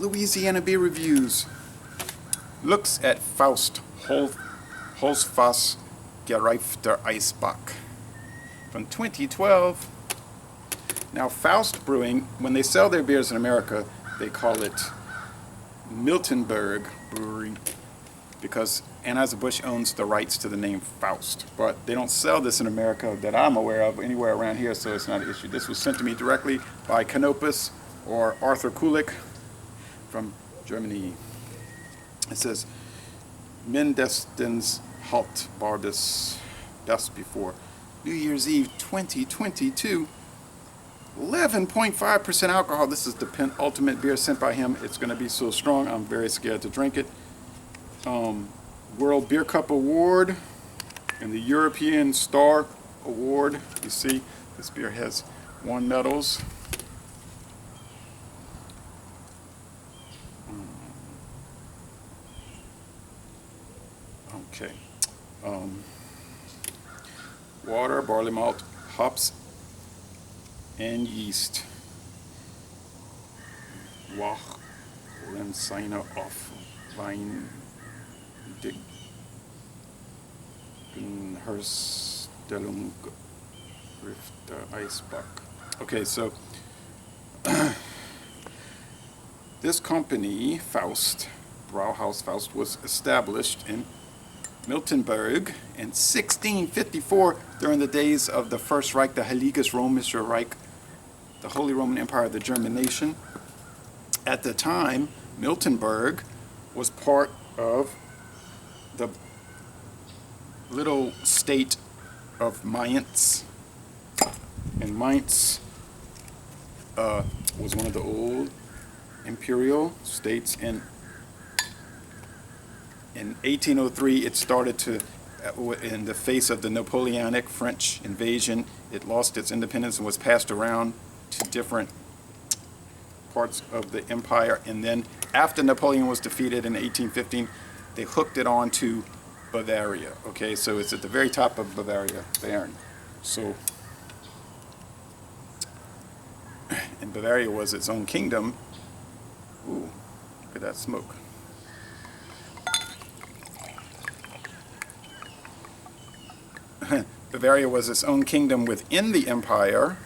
Louisiana beer reviews. Looks at Faust Holzfassgereifter Eisbock from 2012. Now Faust Brewing, when they sell their beers in America, they call it Miltenberg Brewery because Anheuser-Busch owns the rights to the name Faust. But they don't sell this in America that I'm aware of anywhere around here, so it's not an issue. This was sent to me directly by Canopus or Arthur Kulik from Germany. It says, Mindestens Halt Barbis just before New Year's Eve 2022. 11.5% alcohol. This is the penultimate beer sent by him. It's going to be so strong, I'm very scared to drink it. World Beer Cup Award and the European Star Award. You see, this beer has won medals. Okay. Water, barley malt, hops, and yeast. Wach Lenziner auf Wein Herstellung Rifter Eisbock. Okay, so this company, Faust, Brauhaus Faust, was established in Miltenberg in 1654 during the days of the First Reich, the Heiliges Römische Reich, the Holy Roman Empire of the German nation. At the time, Miltenberg was part of the little state of Mainz, and Mainz was one of the old imperial states. In 1803, it started to, in the face of the Napoleonic French invasion, it lost its independence and was passed around to different parts of the empire. And then after Napoleon was defeated in 1815, they hooked it on to Bavaria. Okay, so it's at the very top of Bavaria, Bayern. So, and Bavaria was its own kingdom. Ooh, look at that smoke. Bavaria was its own kingdom within the empire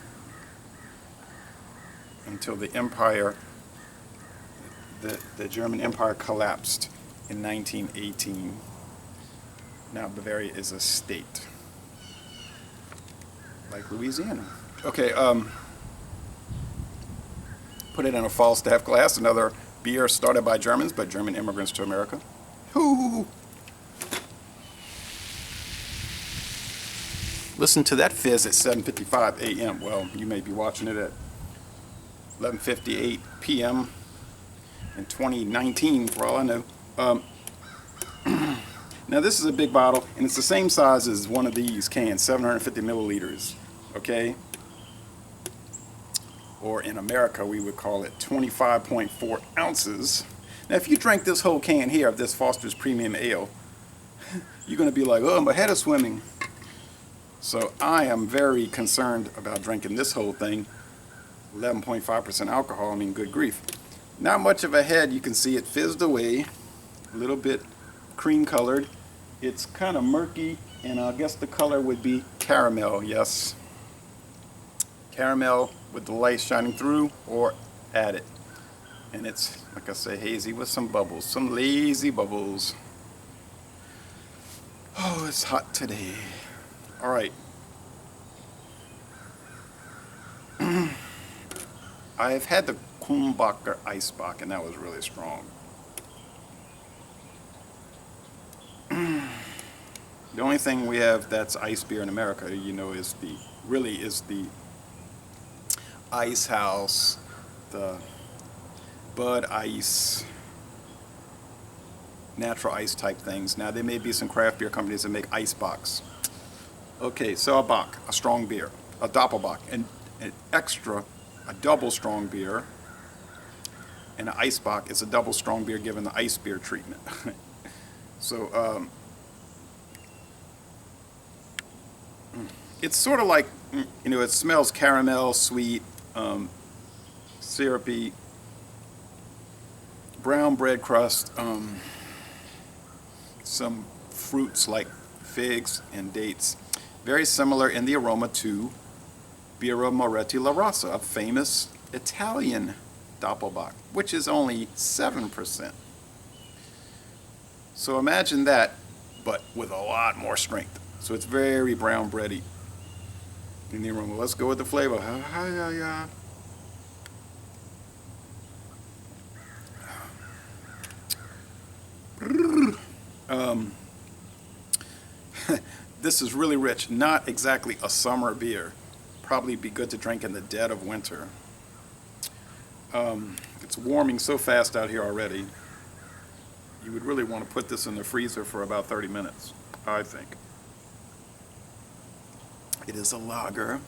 until the empire, the German Empire collapsed in 1918. Now Bavaria is a state, like Louisiana. Okay, put it in a Falstaff glass, another beer started by Germans, but German immigrants to America. Hoo! Listen to that fizz at 7:55 a.m. Well, you may be watching it at 11:58 p.m. in 2019, for all I know. Now, this is a big bottle, and it's the same size as one of these cans, 750 milliliters, okay? Or in America, we would call it 25.4 ounces. Now, if you drink this whole can here of this Foster's Premium Ale, you're going to be like, oh, my head is swimming. So I am very concerned about drinking this whole thing. 11.5% alcohol, I mean, good grief. Not much of a head, you can see it fizzed away, a little bit cream colored. It's kind of murky, and I guess the color would be caramel, yes. Caramel with the light shining through or added. And it's, like I say, hazy with some bubbles, some lazy bubbles. Oh, it's hot today. All right. I've had the Kumbacher Eisbock, and that was really strong. The only thing we have that's ice beer in America, you know, is the Ice House, the Bud Ice, natural ice type things. Now there may be some craft beer companies that make ice bocks. Okay, so a bock, a strong beer, a doppelbock, and an extra, a double strong beer, and an ice bock is a double strong beer given the ice beer treatment. So it's sort of like, you know, it smells caramel, sweet, syrupy, brown bread crust, some fruits like figs and dates. Very similar in the aroma to Birra Moretti La Rosa, a famous Italian Doppelbock, which is only 7%. So imagine that, but with a lot more strength. So it's very brown bready in the aroma. Let's go with the flavor. This is really rich. Not exactly a summer beer. Probably be good to drink in the dead of winter. It's warming so fast out here already. You would really want to put this in the freezer for about 30 minutes, I think. It is a lager.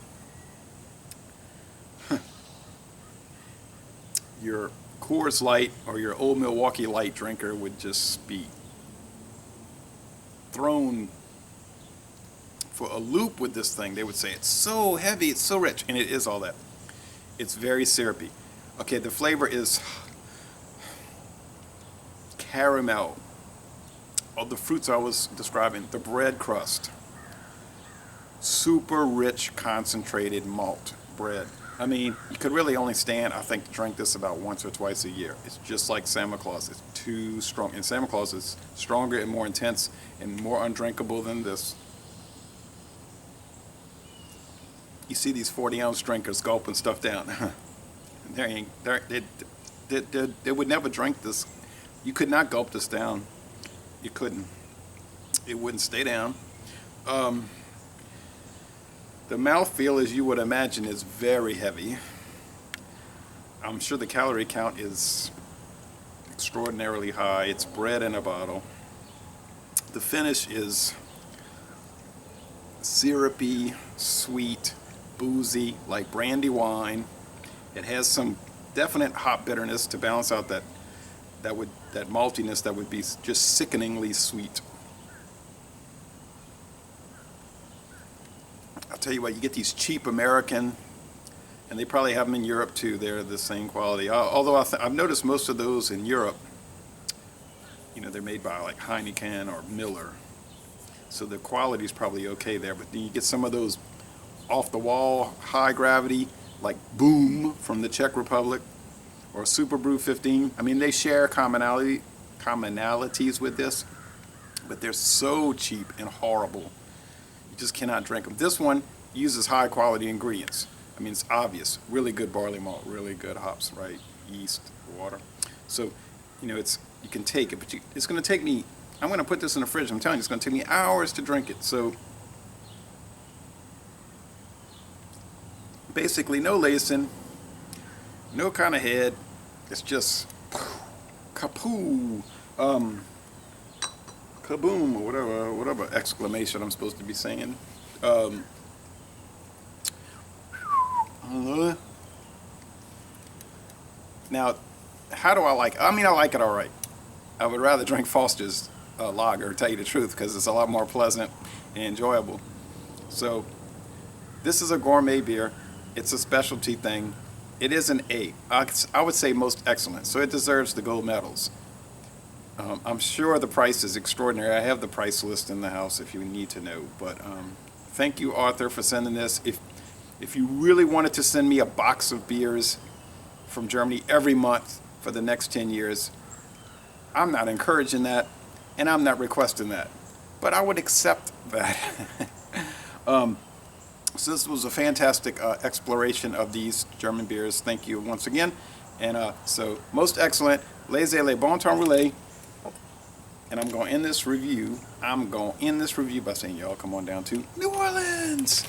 Your Coors Light or your Old Milwaukee Light drinker would just be thrown for a loop with this thing. They would say, it's so heavy, it's so rich, and it is all that. It's very syrupy. Okay, the flavor is caramel. All the fruits I was describing, the bread crust, super rich concentrated malt bread. I mean, you could really only stand, I think, to drink this about once or twice a year. It's just like Santa Claus. It's too strong. And Santa Claus is stronger and more intense and more undrinkable than this. You see these 40-ounce drinkers gulping stuff down. They would never drink this. You could not gulp this down. You couldn't. It wouldn't stay down. The mouthfeel, as you would imagine, is very heavy. I'm sure the calorie count is extraordinarily high. It's bread in a bottle. The finish is syrupy, sweet, boozy, like brandy wine. It has some definite hop bitterness to balance out that maltiness that would be just sickeningly sweet. I'll tell you what, you get these cheap American, and they probably have them in Europe too. They're the same quality. Although I've noticed most of those in Europe, you know, they're made by like Heineken or Miller, so the quality is probably okay there. But then you get some of those off-the-wall, high-gravity, like Boom from the Czech Republic, or Super Brew 15. I mean, they share commonalities with this, but they're so cheap and horrible. You just cannot drink them. This one uses high-quality ingredients. I mean, it's obvious. Really good barley malt, really good hops, right? Yeast, water. So, you know, you can take it, but it's going to take me. I'm going to put this in the fridge. I'm telling you, it's going to take me hours to drink it. So, basically, no lacing, no kind of head. It's just kapoo, kaboom, or whatever exclamation I'm supposed to be saying. Now, how do I like it? I mean, I like it all right. I would rather drink Foster's lager, to tell you the truth, because it's a lot more pleasant and enjoyable. So, this is a gourmet beer. It's a specialty thing. It is an A. I would say most excellent. So it deserves the gold medals. I'm sure the price is extraordinary. I have the price list in the house if you need to know. But thank you, Arthur, for sending this. If you really wanted to send me a box of beers from Germany every month for the next 10 years, I'm not encouraging that, and I'm not requesting that. But I would accept that. So this was a fantastic exploration of these German beers. Thank you once again. And so, most excellent. Laissez-les bon temps rouler. And I'm going to end this review. by saying, y'all come on down to New Orleans.